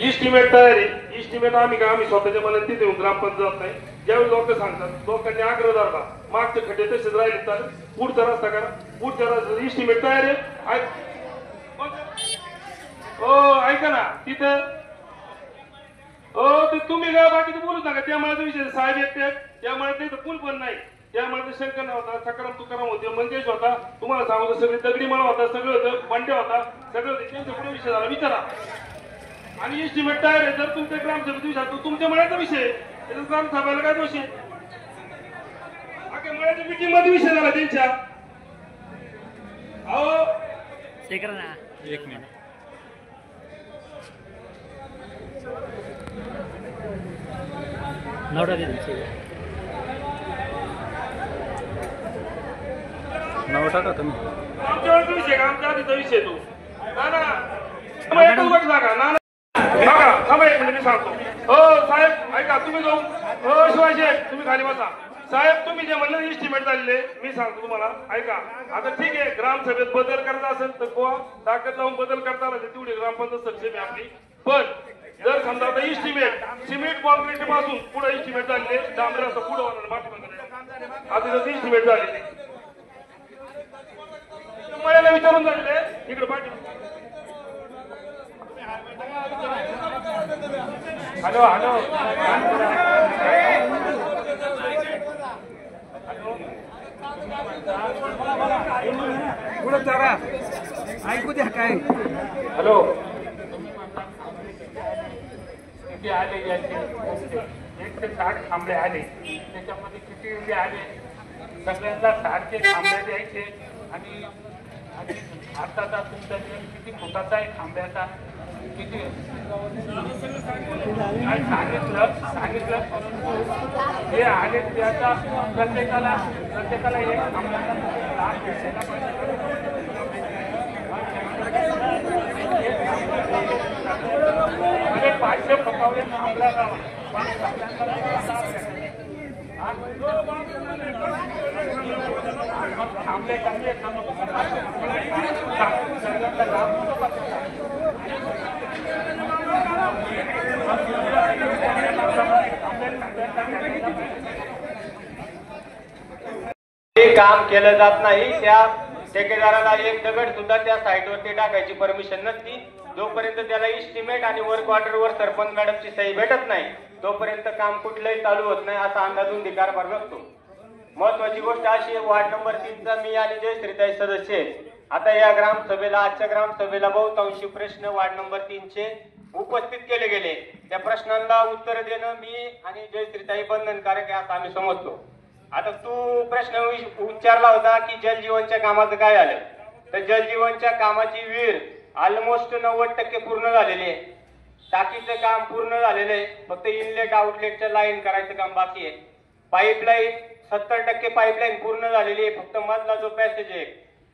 Estimate तयारी estimate आम्ही स्वतःच्या मनात तिथे येऊन ग्रामपंचायत नाही. ज्यावेळी लोक सांगतात लोकांनी आग्रह धरला मागचे खड्डे तसेच राहिले तर पुढचा रस्ता करा. पुढच्या रस्ता इस्टिमेट तयार आहे. हो ऐका ना तिथं हो ते तुम्ही काय बाकीचं बोलूच नका. त्यामुळे विषय साहेब एकटे त्यामुळे ते पूल पण नाही. त्यामुळे शंकर होता सकाराम तुकाराम होते मंगेश होता. तुम्हाला सांगतो सगळे दगडी मला होता सगळं होतं बंड्या होता सगळं होते. त्यांचा पुढे विषय झाला विचारा. आणि इस्टिमेट तयार आहे. जर तुमच्या ग्रामसभेत विचारतो तुमच्या मनाचा विषय त्याचा ग्रामसभेला काय दोष आहे. अख्या मनाच्या मीटिंग मध्ये विषय झाला त्यांच्या. अहो एक मिनिट नवरा टाका तुम्ही आमच्या वेळेचा विषय का आमच्या आधीचा विषय तो ना ना एकच गोष्ट सांगा ना बघा थांबा एक मिनिट मी सांगतो. हो साहेब ऐका तुम्ही जाऊन हो शिवाय शेठ तुम्ही खाली बसा. साहेब तुम्ही जे म्हणलं इस्टिमेट झालेले मी सांगतो तुम्हाला ऐका. आता ठीक आहे ग्रामसभेत बदल करायचा असेल तर गोवा ताकद लावून बदल करता आला तेवढी ग्रामपंचायत सक्षम आहे आपली. पण जर समजा आता इस्टिमेट सिमेंट कॉन्क्रीट पासून पुढे इस्टिमेट झालेले डांबरे असं पुढे होणार माफी मागणार आता जसं इस्टिमेट झालेले मला विचारून झालेले इकडे पाठी. हॅलो हॅलो पुढे जरा ऐकू द्या काय. हॅलो आले एक ते 60 थांबले आले त्याच्यामध्ये किती आले सगळ्यांना सारखे थांबले द्यायचे. आणि भारताचा तुमचा किती फुटाचा आहे थांब्याचा किती सांगितलं परंतु जे आले त्याचा प्रत्येकाला एक थांब्याचा लाभ घ्यायला पाहिजे. 500 फुटावे थांबला जावा थांबले चांगले काम केलं जात नाही. त्या ठेकेदाराला एक दगड सुद्धा त्या साईटवरती टाकायची परमिशन नसती. जोपर्यंत त्याला इस्टिमेट आणि वर्क ऑर्डरवर सरपंच मॅडमची सही भेटत नाही तोपर्यंत काम कुठलंही चालू होत नाही असा अंदाजून कारभार बघतो. महत्वाची गोष्ट अशी वार्ड नंबर 3 चा मी आणि जयश्रीताई सदस्य आहे. आता या ग्रामसभेला आजच्या ग्रामसभेला बहुतांशी प्रश्न वार्ड नंबर 3 चे उपस्थित केले गेले. त्या प्रश्नांना उत्तर देणं मी आणि जयश्रीताई बंधनकारक आहे असं आम्ही समजतो. आता तू प्रश्न विचारला होता की जलजीवनच्या कामाचं काय आलं तर जलजीवनच्या कामाची विहीर ऑलमोस्ट 90% पूर्ण झालेली आहे. टाकीचं काम पूर्ण झालेलं आहे. फक्त इनलेट आउटलेटचं लाईन करायचं काम बाकी आहे. पाईपलाईन 70% पाईपलाईन पूर्ण झालेली आहे. फक्त मधला जो पॅसेज आहे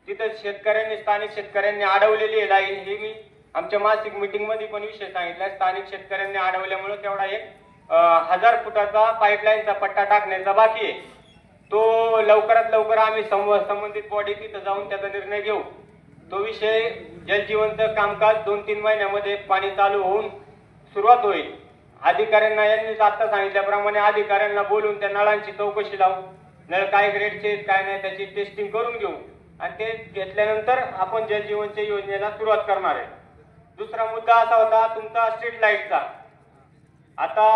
तिथं शेतकऱ्यांनी स्थानिक शेतकऱ्यांनी अडवलेली आहे लाईन. ही मी आमच्या मासिक मीटिंग मध्ये पण विषय सांगितला. स्थानिक शेतकऱ्यांनी अडवल्यामुळे तेवढा एक 1000 फुटाचा पाईपलाईनचा पट्टा टाकण्याचा बाकी आहे. तो लवकरात लवकर आम्ही संबंधित बॉडी तिथं जाऊन त्याचा निर्णय घेऊ. तो विषय जलजीवनचं कामकाज 2-3 महिन्यामध्ये पाणी चालू होऊन सुरुवात होईल. अधिकाऱ्यांना यांनी आता सांगितल्याप्रमाणे अधिकाऱ्यांना बोलून त्या नळांची चौकशी लावून नळ काय ग्रेडचे काय नाही त्याची टेस्टिंग करून घेऊ आणि ते घेतल्यानंतर आपण जलजीवनच्या योजनेला सुरुवात करणार आहे. दुसरा मुद्दा असा होता तुमचा स्ट्रीट लाईटचा. आता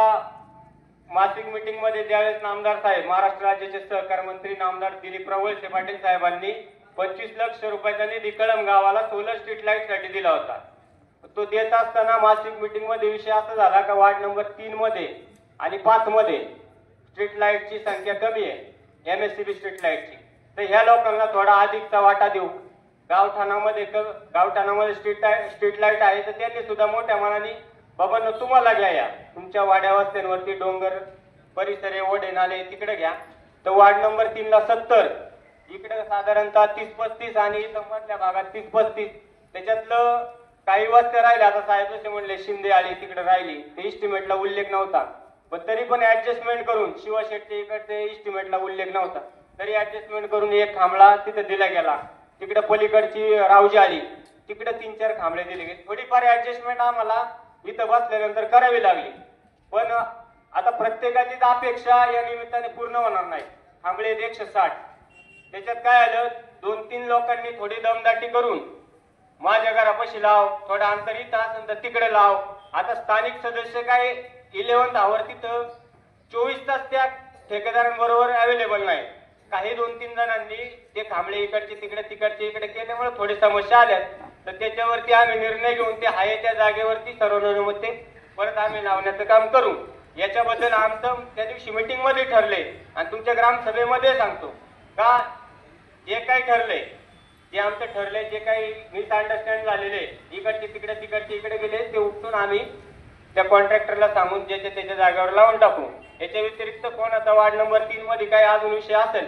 मासिक मीटिंग मध्ये ज्यावेळेस नामदार साहेब महाराष्ट्र राज्याचे सहकार मंत्री नामदार दिलीपराव वळसे पाटील साहेबांनी 25 लाख रुपयाचा निधी कळम गावाला सोलर स्ट्रीट लाईट साठी दिला होता. तो देत असताना मासिक मीटिंग मध्ये विषय असा झाला का वार्ड नंबर 3 मध्ये आणि 5 मध्ये स्ट्रीट लाईटची संख्या कमी आहे MSCB स्ट्रीट लाईटची. तर ह्या लोकांना थोडा अधिकचा वाटा देऊ. गावठाणामध्ये स्ट्रीट लाईट आहे तर त्यांनी सुद्धा मोठ्या मनाने बाबांना तुम्हाला घ्या या तुमच्या वाड्या वस्त्यांवरती डोंगर परिसर ओढे नाले तिकडे घ्या. तर वार्ड नंबर 3 ला 70 इकडे साधारणतः 30-35 आणि इथं मधल्या भागात 30-35 त्याच्यातलं काही वस्त्या राहिल्या. आता साहेब जसे म्हणले शिंदे आली तिकडे राहिली ते इस्टिमेटला उल्लेख नव्हता पण तरी पण ऍडजस्टमेंट करून शिवशेट्टी इकडचे इस्टिमेटला उल्लेख नव्हता तरी ऍडजस्टमेंट करून एक खांबळा तिथे दिला गेला. तिकडे पलीकडची रावजी आली तिकडे 3-4 खांबळे दिले गेले. थोडीफार ऍडजस्टमेंट आम्हाला इथं बसल्यानंतर करावी लागली. पण आता प्रत्येकाचीच अपेक्षा या निमित्ताने पूर्ण होणार नाही. थांबले 160. त्याच्यात काय आलं, 2-3 लोकांनी थोडी दमदाटी करून माझ्या घरापाशी लाव, थोडा अंतर इथं असेल तर तिकडे लाव. आता स्थानिक सदस्य काय 11th आवर तिथं 24 तास त्या ठेकेदारांबरोबर अवेलेबल नाही. काही 2-3 जणांनी ते खांबळे इकडचे तिकडे तिकडचे इकडे केल्यामुळे थोडी समस्या आल्यात. तर त्याच्यावरती आम्ही निर्णय घेऊन ते हाय त्या जागेवरती सर्वानुमते परत आम्ही लावण्याचं काम करू. याच्याबद्दल आमचं त्या दिवशी मीटिंग मध्ये ठरले आणि तुमच्या ग्रामसभेमध्ये सांगतो का जे काही ठरलंय जे आमचं ठरलंय, जे काही मिसअंडरस्टँड झालेले इकडचे तिकडे तिकडचे इकडे गेले ते उपटून आम्ही त्या कॉन्ट्रॅक्टरला सांगून ज्याच्या त्याच्या जागेवर लावून टाकू. याच्या व्यतिरिक्त कोणाचा वार्ड नंबर 3 मध्ये काही अजून विषय असेल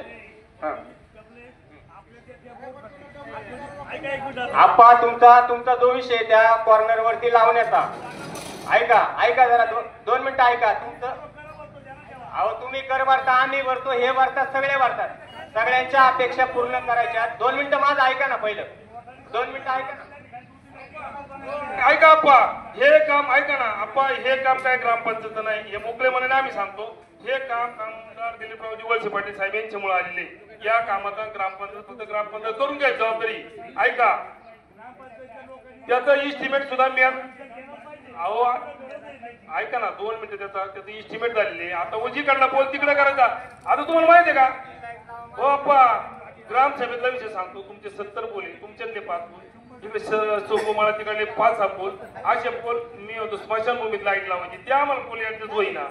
आप्पा तुमचा जो विषय त्या कॉर्नर वरती लावण्याचा, ऐका जरा 2 मिनिटं ऐका. तुमचं अहो तुम्ही कर भरता, आम्ही भरतो, हे भरतात, सगळे भरतात. सगळ्यांच्या अपेक्षा पूर्ण करायच्या. 2 मिनिटं माझं ऐका ना, पहिलं 2 मिनिटं ऐका ना. ऐका आप्पा, हे काम ऐका ना आप्पा, हे काम काय ग्रामपंचायत नाही, हे मोकळे मनाने आम्ही सांगतो. हे काम आमदार दिलीपरावजी वळसे पाटील साहेब यांच्यामुळे आलेले. या कामाचा ग्रामपंचायत फक्त ग्रामपंचायत करून घ्यायची जबाबदारी. ऐका, त्याचं इस्टिमेट सुद्धा मी अहो ऐका ना 2 मिनिटं, त्याचं इस्टिमेट झालेले. आता उजीकडला पोल तिकडे करायचा. आता तुम्हाला माहिती आहे का हो आप्पा, ग्रामसभेतला विषय सांगतो. तुमचे 70 पोल, तुमच्यातले 5 पोल, इकडे सोमवार तिकडले 5-6 पोल, असे पोल मी होतो स्मशानभूमीत लाईट लावायची. त्या आम्हाला पोल ऍडजस्ट होईना.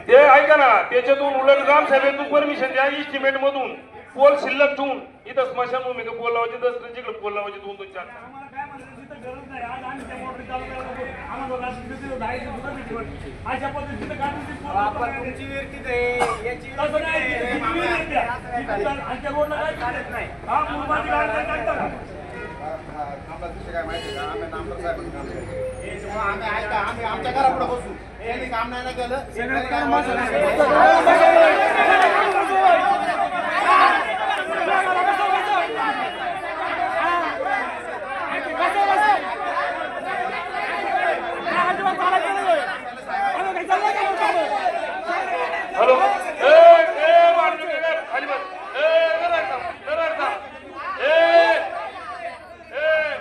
ते ऐका ना, त्याच्यातून उलट ग्रामसभेतून परमिशन द्या, इस्टिमेट मधून पोल शिल्लक ठेवून इथं स्मशानभूमीत पोल लावायचे, दुसरीकडे पोल लावायचे 2-2-4. तुमची विरकीच आहे, याची काय माहिती का, आम्ही नामदार साहेबांनी काम केलं. आम्ही ऐका, आम्ही आमच्या घरापुढे बसू, त्यांनी काम नाही ना केलं. हॅलो, खाली बस.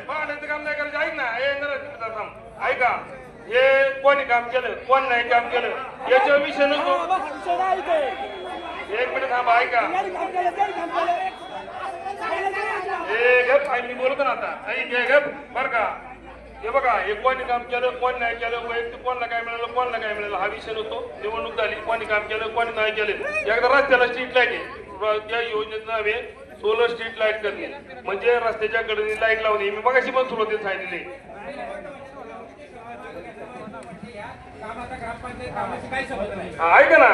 पाण्याचं काम नाही करायचं. ऐक ना, ऐका, हे कोणी काम केलं कोण नाही काम केलं याचा विषय नसतो. 1 मिनिट थांबा, ऐका. मी बोलतो ना आता, बर का. हे बघा, हे कोणी काम केलं कोण नाही केलं, वैयक्तिक कोणाला काय मिळालं कोणाला काय मिळालं हा विषय नसतो. निवडणूक झाली, कोणी काम केलं कोणी नाही केलं. एकदा रस्त्याला स्ट्रीट लाईट आहे, त्या योजनेचं नाव आहे सोलर स्ट्रीट लाईट करणे, म्हणजे रस्त्याच्या कडे लाईट लावणे. मी मगाशी पण सुरुवातीला सांगितले. ऐका ना,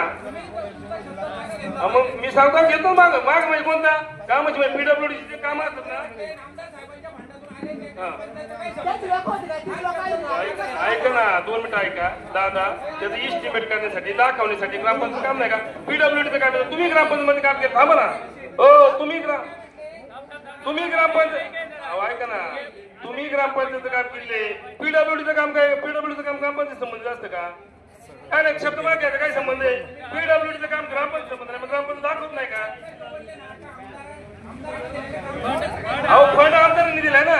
मग मी सांगतो घेतो माग म्हणजे कोणता कामाची PWDचे काम असतात ना. ऐका ना 2 मिनिटं ऐका दादा. त्याचं इस्टिमेट करण्यासाठी दाखवण्यासाठी ग्रामपंचायत काम नाही का, PWDचं काम. तुम्ही ग्रामपंचायत मध्ये काम केलं, थांबा ना. हो, तुम्ही ग्रामपंचायत ऐका ना, तुम्ही ग्रामपंचायतचं काम केले. PWDचं काम काय, PWDचं काम ग्रामपंचायत संबंधित असतं का? काय नाही, शब्द मागायचा काय संबंध आहे. PWDचं काम ग्रामपंचायत संबंध नाही, मग ग्रामपंचायत दाखवत नाही का? अहो फंड आमदारांनी दिलाय ना,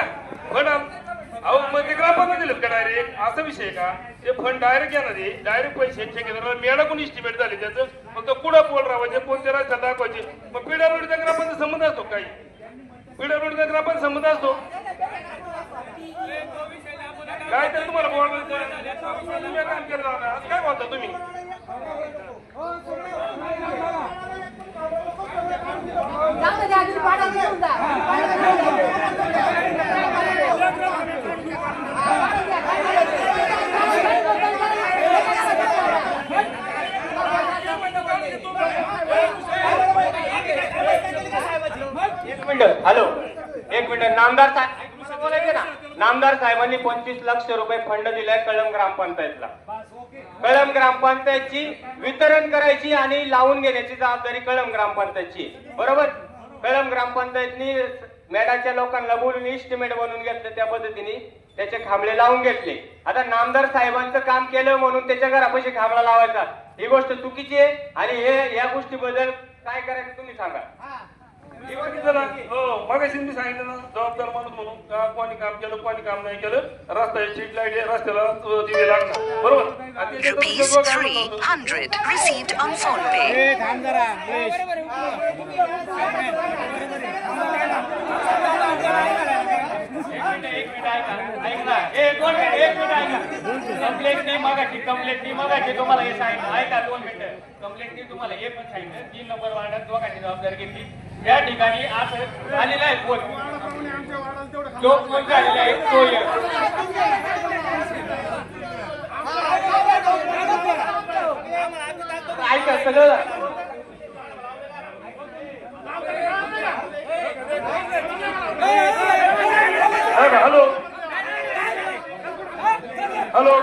फंड अहो मग ते ग्रामपंचायत दिलेत का डायरेक्ट, असा विषय का? ते फंड डायरेक्ट येणार आहे, डायरेक्ट पैसे ठेकेदाराला मेळाकडून इस्टिमेट झाले. त्याचं फक्त कुठं पोल रावायचे, कोणत्या रस्त्यात दाखवायचे. मग PWDचा ग्रामपंचायत संबंध असतो काही, PWDचा ग्रामपंचायत संबंध असतो काय? तर तुम्हाला बोलायचं तुम्ही काम केलं जाणार काय बोलता तुम्ही? Hello, 1 minute. नामदार साहेब बोलायचे ना. नामदार साहेबांनी 25 लाख रुपये फंड दिलाय कळंब ग्रामपंचायतला. कळंब ग्रामपंचायतची वितरण करायची आणि लावून घेण्याची जबाबदारी कळंब ग्रामपंचायतची, बरोबर. कळंब ग्रामपंचायतनी मॅडामच्या लोकांना बोलून इस्टिमेट बनवून घेतलं, त्या पद्धतीने त्याचे खांबळे लावून घेतले. आता नामदार साहेबांचं काम केलं म्हणून त्याच्या घरापाशी खांबळा लावायचा ही गोष्ट चुकीची आहे. आणि हे या गोष्टीबद्दल काय करायचं तुम्ही सांगा. हो मगाशी मी सांगितलं ना, जबाबदार माणूस म्हणून का कोणी काम केलं कोणी काम नाही केलं, रस्ता स्ट्रीट लाईट आहे, रस्त्याला दिवे लागणार बरोबर. Rupees 300 received on PhonePe. Complaint नाही मागायची तुम्हाला हे सांगितलं ऐका 2 मिनिटं. कंप्लेंट नाही तुम्हाला हे पण सांगितलं 3 नंबर वार्डात दोघांची जबाबदारी घेतली. या ठिकाणी असं आलेला आहे फोन, जो फोन झालेला आहे तो ऐका सगळं हॅलो हॅलो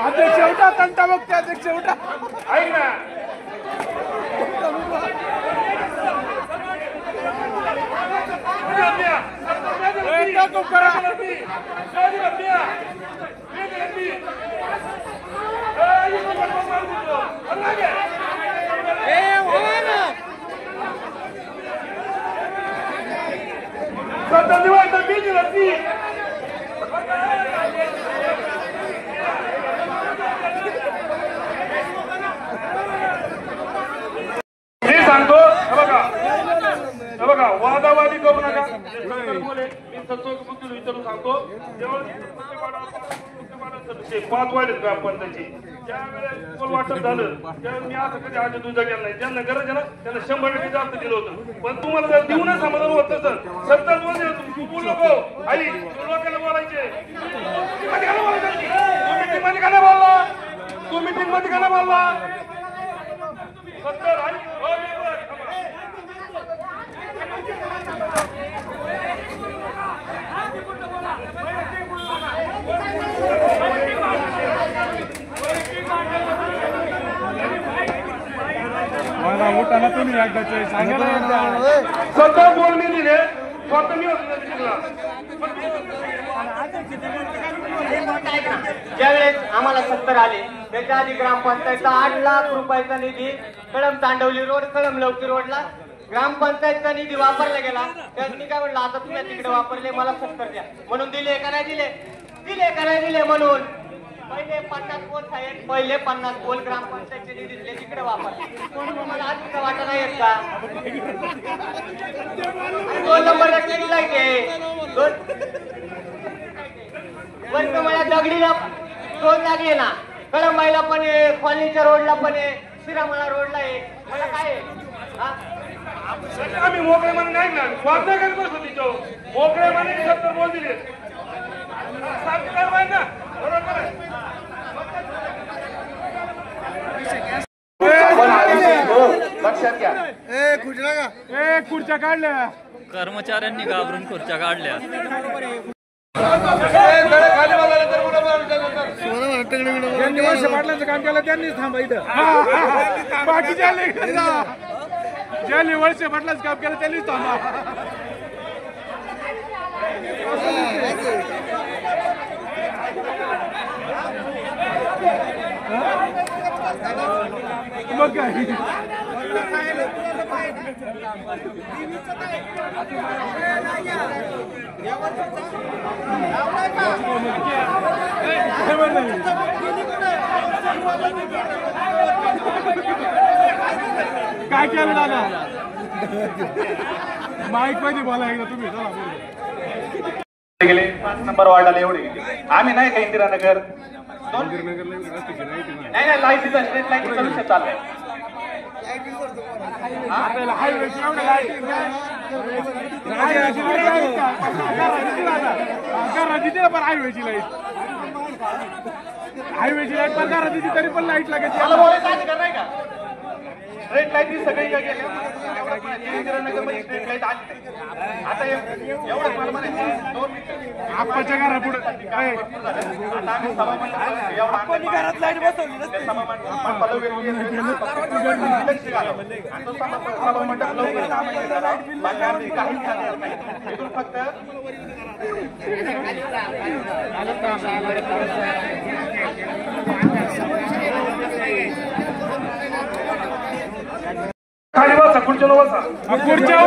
अध्यक्ष उठा, तंटा बघते अध्यक्ष उठा. ऐक ना, मी सांगतो बघा वादावादी करू नका. मी सचोट बुद्धी विचारून सांगतो, 5 वाढेल ग्रामपंचायतची ज्या वेळेस वाटप झालं त्यावेळेस मी असं कधी आज तुझा केला नाही. ज्यांना गरज आहे ना त्यांना 100% जास्त दिलं होतं. पण तुम्हाला जर देऊनच समाधान होत नसेल, 70 बोल दिलं तू बोल नको. आई लोकांना बोलायचे, तू मीटिंग मध्ये का नाही बोलला, तू मीटिंग मध्ये का नाही बोलला. 70 आई उठा ना तुम्ही एकदाचे सांगायला. स्वतः बोल मी दिले, स्वतः मी होतो मीटिंगला. ज्यावेळेस आम्हाला 70 आले त्याच्या आधी ग्रामपंचायतचा 8 लाख रुपयाचा निधी कळम तांडवली रोड कळम लवकी रोडला ग्रामपंचायतचा निधी वापरला गेला. त्यांनी काय म्हणलं, आता तुम्ही तिकडे वापरले मला 70 द्या म्हणून दिले का नाही दिले, दिले का नाही दिले म्हणून पहिले 50 पोल साहेब, पहिले 50 पोल ग्रामपंचायतचे निधीतले तिकडे वापरले. मला आज वाटा नाही येत का 2 नंबरला किती लाईट मला दगडीला 2 लागले ना, कळंबाईला पण आहे, कॉलनीच्या रोडला पण आहे, शिरामळा रोडला आहे. मला काय आहे, आम्ही मोकळे म्हणून नाही ना स्वार्थ करत बसतो तिच्या मोकळे म्हणे 70 बोल दिले ना बरोबर आहे. लक्षात घ्या. खुर्च्या काढल्या, कर्मचाऱ्यांनी घाबरून खुर्च्या काढल्या. ज्यांनी वर्ष पाटलांचं काम केलं त्यांनीच थांबा इथं. बाकीच्या ज्यांनी वर्ष पाटलांचं काम केलं त्यांनीच थांबा. मग काय काय केलं दादा, माईक मध्ये बोला एकदा तुम्ही. गेले 5 नंबर वार्डाला एवढे गेले. आम्ही नाही का इंदिरानगर नाही लाईटीचा स्ट्रीट लाईटीचा विषय चाललाय. हायवेची लाईट हायवेची लाईट पण घरात तरी पण लाईट लागेल. मला बोलायचं अधिकार नाही का. स्ट्रीट लाईट ही सगळी काय गेल्या इंदिरानगरमध्ये स्ट्रीट लाईट आली नाही. आता एवढं मला म्हणायचं 2 मिनिटं आप्पाच्या घरापुढे आता आम्ही सभामंडप घरात लाईट बसवली सभामंडपाला वेगळी लक्ष घालावं. आणि तो सभामंडप लवकर आम्ही करा. बाकी आम्ही काही करणार नाही. इथून फक्त खाली बसा खुर्चीला बसा खुर्च्या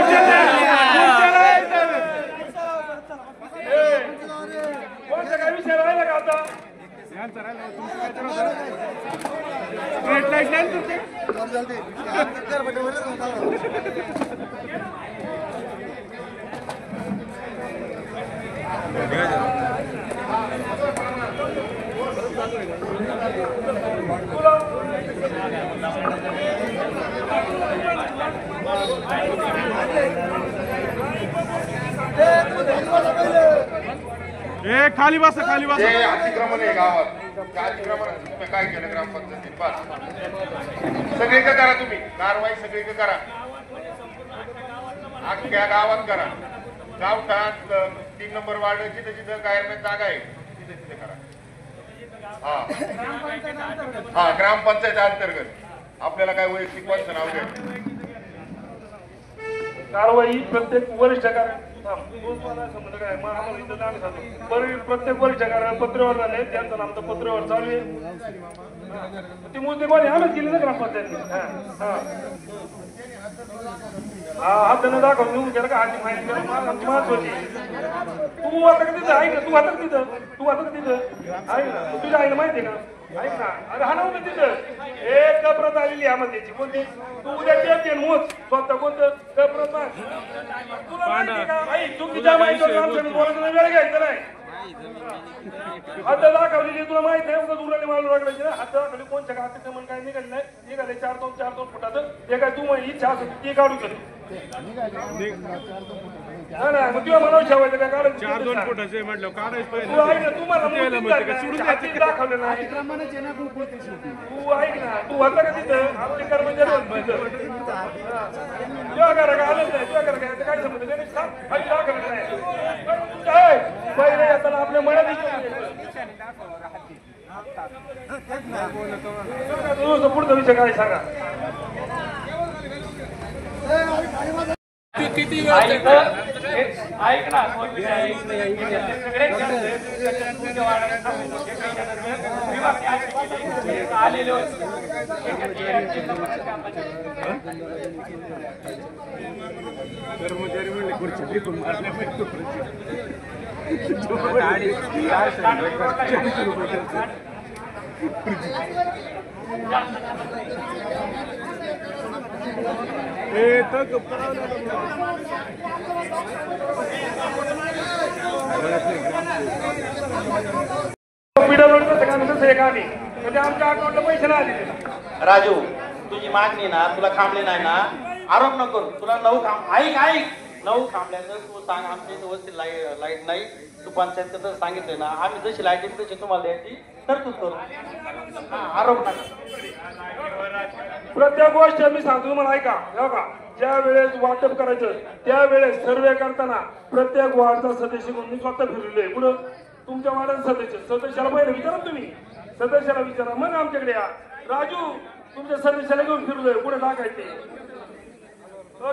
कोणता काय विषय राहिला का आता स्ट्रीट लाईट नाही खाली बसा खाली बसा. हे अतिक्रमण आहे गावात. त्या अतिक्रमणात तुम्ही काय केलं ग्रामपंचायतीत बस सगळीकडे करा. तुम्ही कारवाई सगळीकडे करा. अख्ख्या गावात करा. गावठाण 3 नंबर वार्ड जिथे जिथे गायरमेंट जागा आहे तिथे तिथे करा. हा ग्रामपंचायत अंतर्गत आपल्याला काय वैयक्तिक वाचन नाव घ्या. कारवाई प्रत्येक वरिष्ठ प्रत्येक वरिष्ठ कार्यालय पत्रेवर झाले. त्यांचं नाम तर पत्रेवर चालू आहे. ती मोजणी कोणी आम्हीच केली ना ग्रामपंचायतने. हाताने दाखवून निघून गेलं का हाती माहिती आमची महत्वाची. तू आता का तिथं ऐक ना. तू आता तिथं ऐक ना. तुझ्या आईला माहिती आहे का. ऐक ना. अरे हा नव्हतं तिथं एक कप्रत आलेली आम्हाला त्याची कोणती. तू उद्या ते मोज स्वतः कोणतं कप्रत तुला माहिती का. ऐक चुकीच्या माहितीवर आमच्याकडे बोलायचं वेळ घ्यायचं नाही. आता दाखवली तुला माहित नाही. उगाच उराने मारून लागलायची ना. आता दाखवली कोणत्या का अतिक्रमण काय निघाले नाही. निघाले 4-2 फुटाचं. ते काय तू इच्छा असेल ती काढू शकतो. नाही मग तुला मला ठेवायचं काय काढायचं 4-2 फुटाचे म्हटलं काढायचं तू ऐक ना. तुम्हाला दाखवलं नाही. तू ऐक ना. तू होता का तिथं आपली कर्मचारी तुझ्या घरा काय आलंच नाही. तुझ्या घरा काय काय समजलं दाखवलं नाही. काय पहिले येताना आपल्या मनात पुढचा विषय काय सांगा. ऐक ना आलेले कर्मचारी म्हणले खुर्ची फेकून मारल्या आमच्या अकाउंटला पैसे नाही आले. राजू तुझी मागणी ना तुला थांबले नाही ना. आरोप न करू. तुला 9 खांब ऐक 9 खांबल्याचं तू सांग. आमच्या इथे वस्ती लाईट नाही. तू पंचायत सांगितलंय ना. आम्ही जशी लाईट येते तशी तुम्हाला द्यायची तरतूद करू. आरोप नका. प्रत्येक गोष्ट मी सांगतो तुम्हाला ऐका. का ज्या वेळेस वाटप करायचं त्यावेळेस सर्वे करताना प्रत्येक वार्डचा सदस्य म्हणून मी स्वतः फिरलोय. पुढं तुमच्या वार्डाचा सदस्याला पहिले विचारा. तुम्ही सदस्याला विचारा मग आमच्याकडे या. राजू तुमच्या सदस्याला घेऊन फिरलोय. पुढे टाकायचे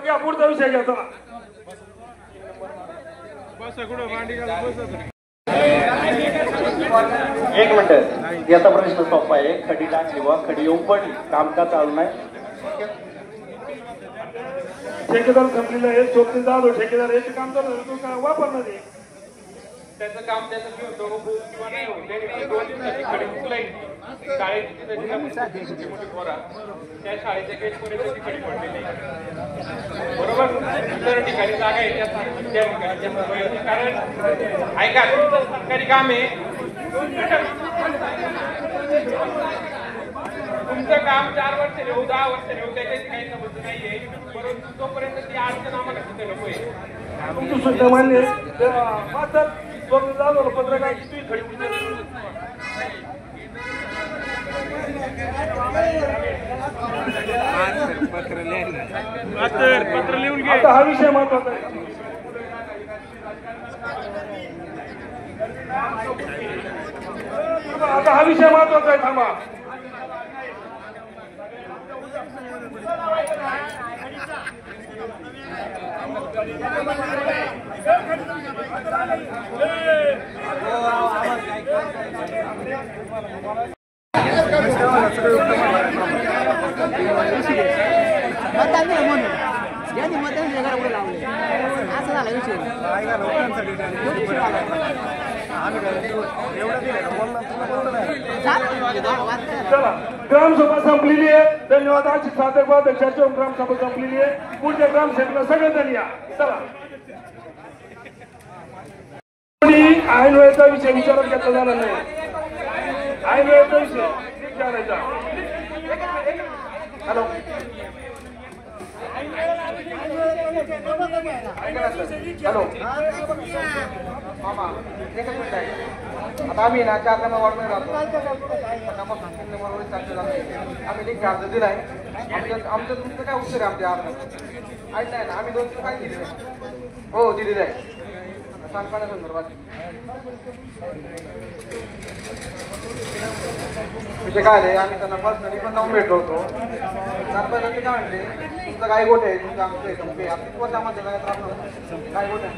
घ्या. पुढचा विषय घ्या. चला बसा कुठं मांडी घालून बसत. 1 मिनिट. याचा प्रश्न सोपा आहे. खडी टाकली बा खडी येऊन पडली. काम का चालू नाही. ठेकेदार संपलेलं आहे. चोपते जाधव ठेकेदार याचे काम चालू तू काय वापरणार आहे. त्याचं काम त्याचं किंवा नाही होत. त्यांनी 2 दिवसाची खडी चुकलाई. शाळेची मोठी पोरा त्या शाळेच्या गेटपर्यंत ती खडी पडलेली बरोबर. इतर ठिकाणी जागा आहे त्या ठिकाणी कारण ऐका तुमचं सरकारी काम आहे. तुमचं काम 4 वर्ष नेऊ 10 वर्ष नेऊ त्याच्याची काही समज नाहीये. परंतु तोपर्यंत ती अडचण आम्हाला तिथे नको आहे. तुमची सुद्धा मान्य पत्र काय किती खडी पत्र लिहून घे. आता हा विषय महत्वाचा आहे. आता हा विषय महत्वाचा आहे. थांबा. चला, ग्रामसभा संपलेली आहे. धन्यवाद. आजची साधक चर्चा ग्रामसभा संपलेली आहे. पुढच्या ग्रामसभेला सगळेजण या. चला. ऐन वेळेचा विषय विचारात घेतला जाणार नाही. ऐन वेळेचा विषय विचारायचा. हॅलो, हॅलो मामा, एकच मिनिट आहे. आता आम्ही ना 4 नंबर वॉर्डमध्ये राहतो. आम्ही लिंक अर्ज दिलाय. आमचं तुमचं काय उत्तर आहे आमच्या अर्ज? ऐक नाही ना, आम्ही 2 काय दिले? हो, दिलेलं आहे. सांगण्यासंदर्भात विषय काय आहे, आम्ही त्यांना पर्सनली पण जाऊन भेटलो होतो. सरपंच काय म्हणते, तुमचं काय गोठ आहे, तुमचं आमचं आहे, तुमचे आपली कोणत्या मध्ये काय गोठ आहे.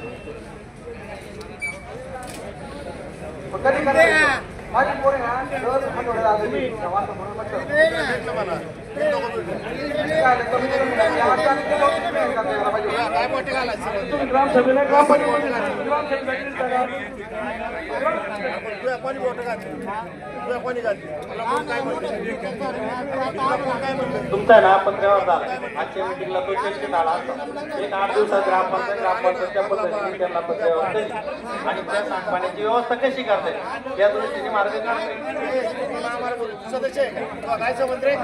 कधी करायचं माझी पोरे ना दर आठवड्याला आलेली म्हणून म्हटलं ग्रामसभेला तुमचा ना पत्र्यावर झाला. आजच्या मिटिंगला तो चर्चेत आला असता. एक 8 दिवसात ग्रामपंचायतच्या पद्धतीने त्यांना पत्र्यावर केली आणि त्या सांडपाण्याची व्यवस्था कशी करता येईल या दृष्टीने मार्ग काढता येईल. सदस्य आहे काय संबंध रे?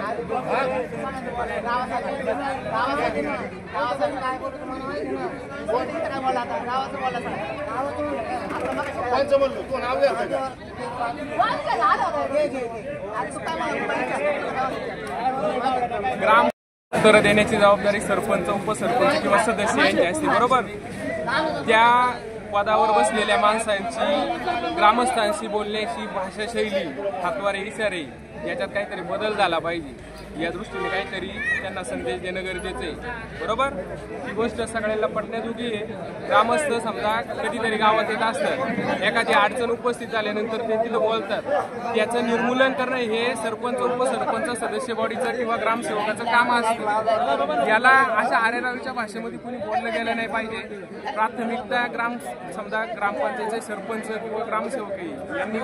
तू नाव ग्राम उत्तर देण्याची जबाबदारी सरपंच, उपसरपंच किंवा सदस्य यांची असते. बरोबर. त्या पदावर बसलेल्या माणसांची ग्रामस्थांशी बोलण्याची भाषाशैली, हातवारे, इशारे याच्यात काहीतरी बदल झाला पाहिजे. या दृष्टीने काहीतरी त्यांना संदेश देणं गरजेचं आहे. बरोबर. ही गोष्ट सगळ्यांना पटण्याजोगी आहे. ग्रामस्थ समजा कधीतरी गावात येत असतात, एखादी अडचण उपस्थित झाल्यानंतर ते तिथं बोलतात. त्याचं निर्मूलन करणं हे सरपंच, उपसरपंच, सदस्य बॉडीचं किंवा ग्रामसेवकाचं काम असतं. याला अशा आरेरावीच्या भाषेमध्ये कुणी बोललं गेलं नाही पाहिजे. प्राथमिकता समजा ग्रामपंचायतचे सरपंच किंवा ग्रामसेवक यांनी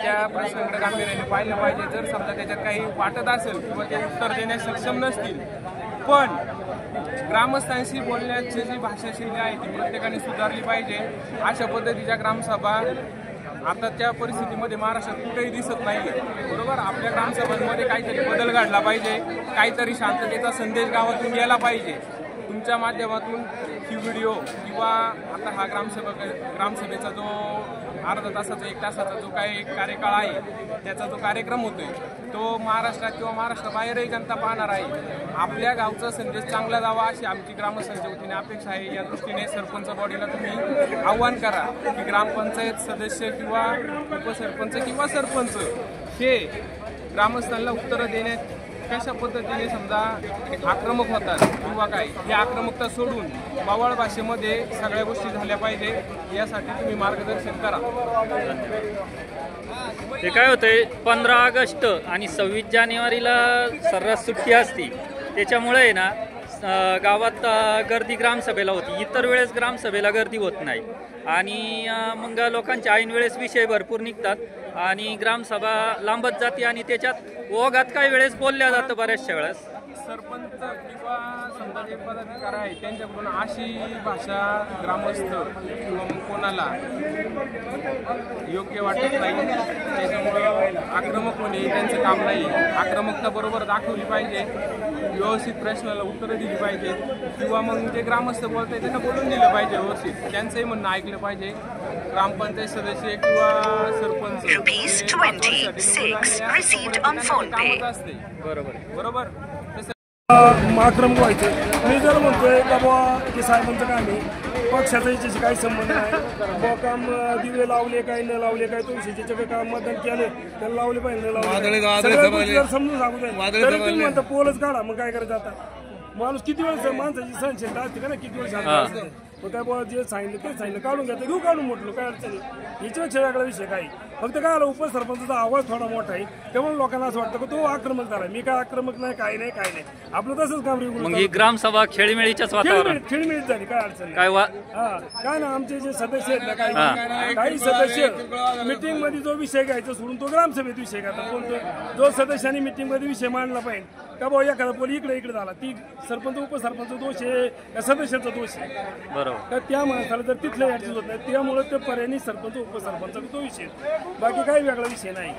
त्या प्रश्नाकडे गांभीर्याने पाहिलं पाहिजे. जर समजा त्याच्यात काही वाटत असेल किंवा ते उत्तर देण्यास सक्षम नसतील, पण ग्रामस्थांशी बोलण्याची जी भाषाशैली आहे ती प्रत्येकाने सुधारली पाहिजे. अशा पद्धतीच्या ग्रामसभा आता त्या परिस्थितीमध्ये महाराष्ट्रात कुठेही दिसत नाही. बरोबर. आपल्या ग्रामसभांमध्ये काहीतरी बदल घडला पाहिजे. काहीतरी शांततेचा संदेश गावातून गेला पाहिजे. तुमच्या माध्यमातून ही व्हिडिओ किंवा आता हा ग्रामसभेचा जो अर्धा तासाचा 1 तासाचा जो काही कार्यकाळ आहे त्याचा जो कार्यक्रम होतोय तो महाराष्ट्रात किंवा महाराष्ट्राबाहेरही जनता पाहणार आहे. आपल्या गावचा संदेश चांगला जावा अशी आमची ग्रामस्थांच्या वतीने अपेक्षा आहे. या दृष्टीने सरपंच बॉडीला तुम्ही आव्हान करा की ग्रामपंचायत सदस्य किंवा उपसरपंच किंवा सरपंच हे ग्रामस्थांना उत्तरं देण्यात कशा पद्धतीने समजा आक्रमक होतात किंवा काय, ही आक्रमकता सोडून बावळ भाषेमध्ये सगळ्या गोष्टी झाल्या पाहिजे. यासाठी तुम्ही मार्गदर्शन करा. ते काय होतंय, 15 ऑगस्ट आणि 26 जानेवारीला सर्रास सुट्टी असते. त्याच्यामुळे ना गावात गर्दी ग्रामसभेला होती. इतर वेळेस ग्रामसभेला गर्दी होत नाही आणि मग लोकांच्या ऐन वेळेस विषय भरपूर निघतात आणि ग्रामसभा लांबत जाते आणि त्याच्यात ओघात काही वेळेस बोलल्या जातं बऱ्याचशा वेळेस. सरपंच किंवा समजा जे पदाधिकारी आहे त्यांच्याकडून अशी भाषा ग्रामस्थ किंवा मग कोणाला योग्य वाटत नाही. त्याच्यामुळं आक्रमक होणे त्यांचं काम नाही. आक्रमकता बरोबर दाखवली पाहिजे. व्यवस्थित प्रश्नाला उत्तरं दिली पाहिजे किंवा मग जे ग्रामस्थ बोलत आहे त्यांना बोलून दिलं पाहिजे. व्यवस्थित त्यांचंही म्हणणं ऐकलं पाहिजे. ग्रामपंचायत सदस्य किंवा सरपंच ₹26 received on PhonePe. बरोबर. आक्रमक व्हायचं. मी जर म्हणतोय का बुवा की साहेबांचं काम आहे, पक्षाचा याच्याशी काही संबंध नाही. बुवा काम दिवे लावले काही न लावले काय तो विषयाचे काम मतदान केले त्याला लावले पाहिजे न लावले समजून सांगू द्या. तरी तुम्ही म्हणता पोलच काढा, मग काय करायचं आता. माणूस किती वेळ माणसाची सहनशीलता असते का ना, किती वेळ सांगतो मग काय बुवा जे सांगितलं ते सांगितलं काढून घ्यायचं घेऊ काढून म्हटलं काय अडचणी. याच्यापेक्षा वेगळा विषय काही फक्त काय आला उपसरपंचाचा आवाज थोडा मोठा आहे त्यामुळे लोकांना असं वाटतं की तो आक्रमक झाला. मी काय आक्रमक नाही काही नाही काही नाही आपलं तसंच काम रेग्युलर. मग ही ग्रामसभा खेळीमेळीच्याच वातावरण खेळीमेळीच झाली काय अडचण काय काय ना आमचे जे सदस्य आहेत ना काही सदस्य मिटिंग मध्ये जो विषय घ्यायचा सोडून तो ग्रामसभेत विषय घ्यायचा. कोणतो जो सदस्यांनी मिटिंग मध्ये विषय मांडला पाहिजे का बाबा एखादा पोली इकडे झाला ती सरपंच उपसरपंच दोष आहे का सदस्याचा दोष आहे बरोबर. तर त्या माणसाला जर तिथलं ऍडजस्ट होत नाही त्यामुळे ते पर्यायी सरपंच उपसरपंच तो विषय बाकी काही वेगळा विषय नाही.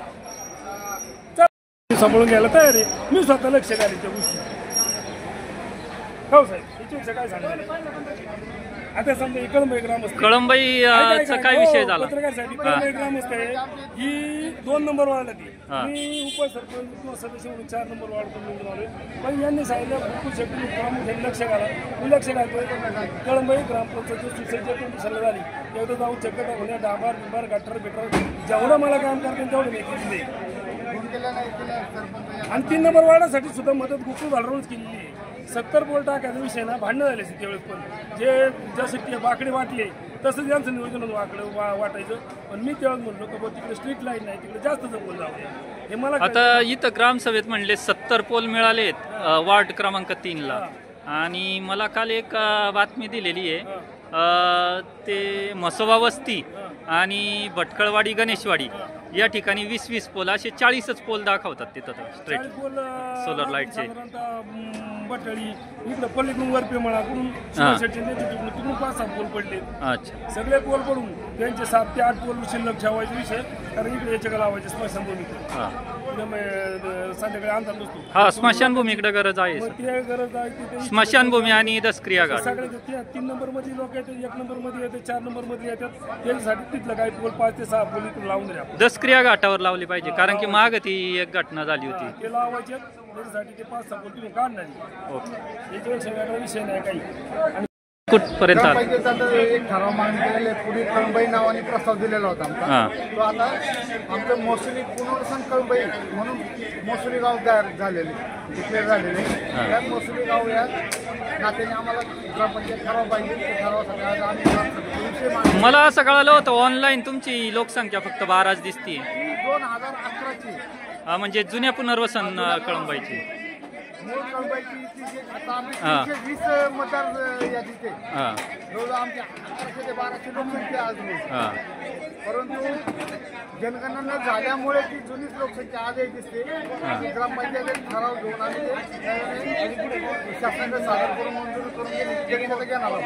सांभाळून घ्यायला तयार आहे. मी स्वतः लक्ष घालेन त्या गोष्टी. हो साहेब याच्याविषयी काय सांगणार आता समजा कळंबाई ग्रामस्थ कळंबाईचा काय विषय झाला. पत्रकार साहेब कळंबाई ग्रामस्थ आहे ही 2 नंबर वाढला ती. मी उपसरपंच किंवा सदस्य म्हणून 4 नंबर वाढतो निवडून आलोय. पण यांनी सांगितलं भरपूर शेवटी ग्रामपंचायत लक्ष घाला. मी लक्ष घालतोय. कळंबाई ग्रामपंचायत सुसज्ज झालं झाली तेवढं जाऊन चक्कर टाकून डांबर बिंबर गटर बिटर जेवढं मला काम करते तेवढं मी केली आणि 3 नंबर वाढासाठी सुद्धा मदत गोकुळ भालरावच केलेली आहे. 70 पोल टाकायचा विषय ना भांडणं झाले त्यावेळेस पण जे जसे ते वाकडे वाटले तसंच यांचं नियोजन वाकडं वाटायचं. पण मी तेव्हा म्हणलो की तिकडे स्ट्रीट लाईट नाही तिकडे जास्त जपून जाऊया हे मला. आता इथं ग्रामसभेत म्हणले 70 पोल मिळालेत वार्ड क्रमांक 3ला आणि मला काल एक बातमी दिलेली आहे ते म्हसोबा वस्ती आणि भटकळवाडी गणेशवाडी या ठिकाणी 20-20 पोल असे 40च पोल दाखवतात तिथं स्ट्रेट सोलर लाईटचे. बटळी इकडे पल्लीकडून वरपे म्हणून तिकडून 5-6 पोल पडले. अच्छा सगळे पोल पडून त्यांचे 7 ते 8 पोल शिल्लक ठेवायचे विषय कारण इकडे याच्या लावायचे स्मशानभूमीकडे संध्याकाळी आणतात बसतो. हा स्मशानभूमीकडे गरज आहे. ते गरज आहे स्मशानभूमी आणि दसक्रिया घाट सगळे 3 नंबर मध्ये लोक येतात 1 नंबर मध्ये येतात 4 नंबर मध्ये येतात त्याच्यासाठी तिथलं काही पोल 5 ते 6 पोल इकडून लावून द्या. दसक्रिया घाटावर लावली पाहिजे कारण की माग ती एक घटना झाली होती. ते लावायचे त्याच्यासाठी ते 5-6 पोल तिथून काढणार. याच्यापेक्षा वेगळा विषय नाही काही. कुठपर्यंत एक ठराव मागणी केलेले पुढे कळंबाई नावाने प्रस्ताव दिलेला होता आमचा. तो आता आमचं मोसुली पुनर्वसन कळंबाई म्हणून मोसुली गाव तयार झालेले डिक्लेअर झालेले. त्या मोसुली गाव या नात्याने आम्हाला ग्रामपंचायत ठराव पाहिजे. ते ठरावासाठी आम्ही मला असं कळालं होतं ऑनलाईन तुमची लोकसंख्या फक्त 12च दिसते. 2011ची म्हणजे जुन्या पुनर्वसन कळंबाईची मूळ कळंबाईची आता आमची 320 मतदार यादीत आहे. जवळजवळ आमची 1100 ते 1200 लोकसंख्या आज रोज. परंतु जनगणना झाल्यामुळे ती जुनीच लोकसंख्या आजही दिसते. ग्रामपंचायत ठराव घेऊन आम्ही शासनाकडे सादर करून मंजुरी करून घेणार आहोत.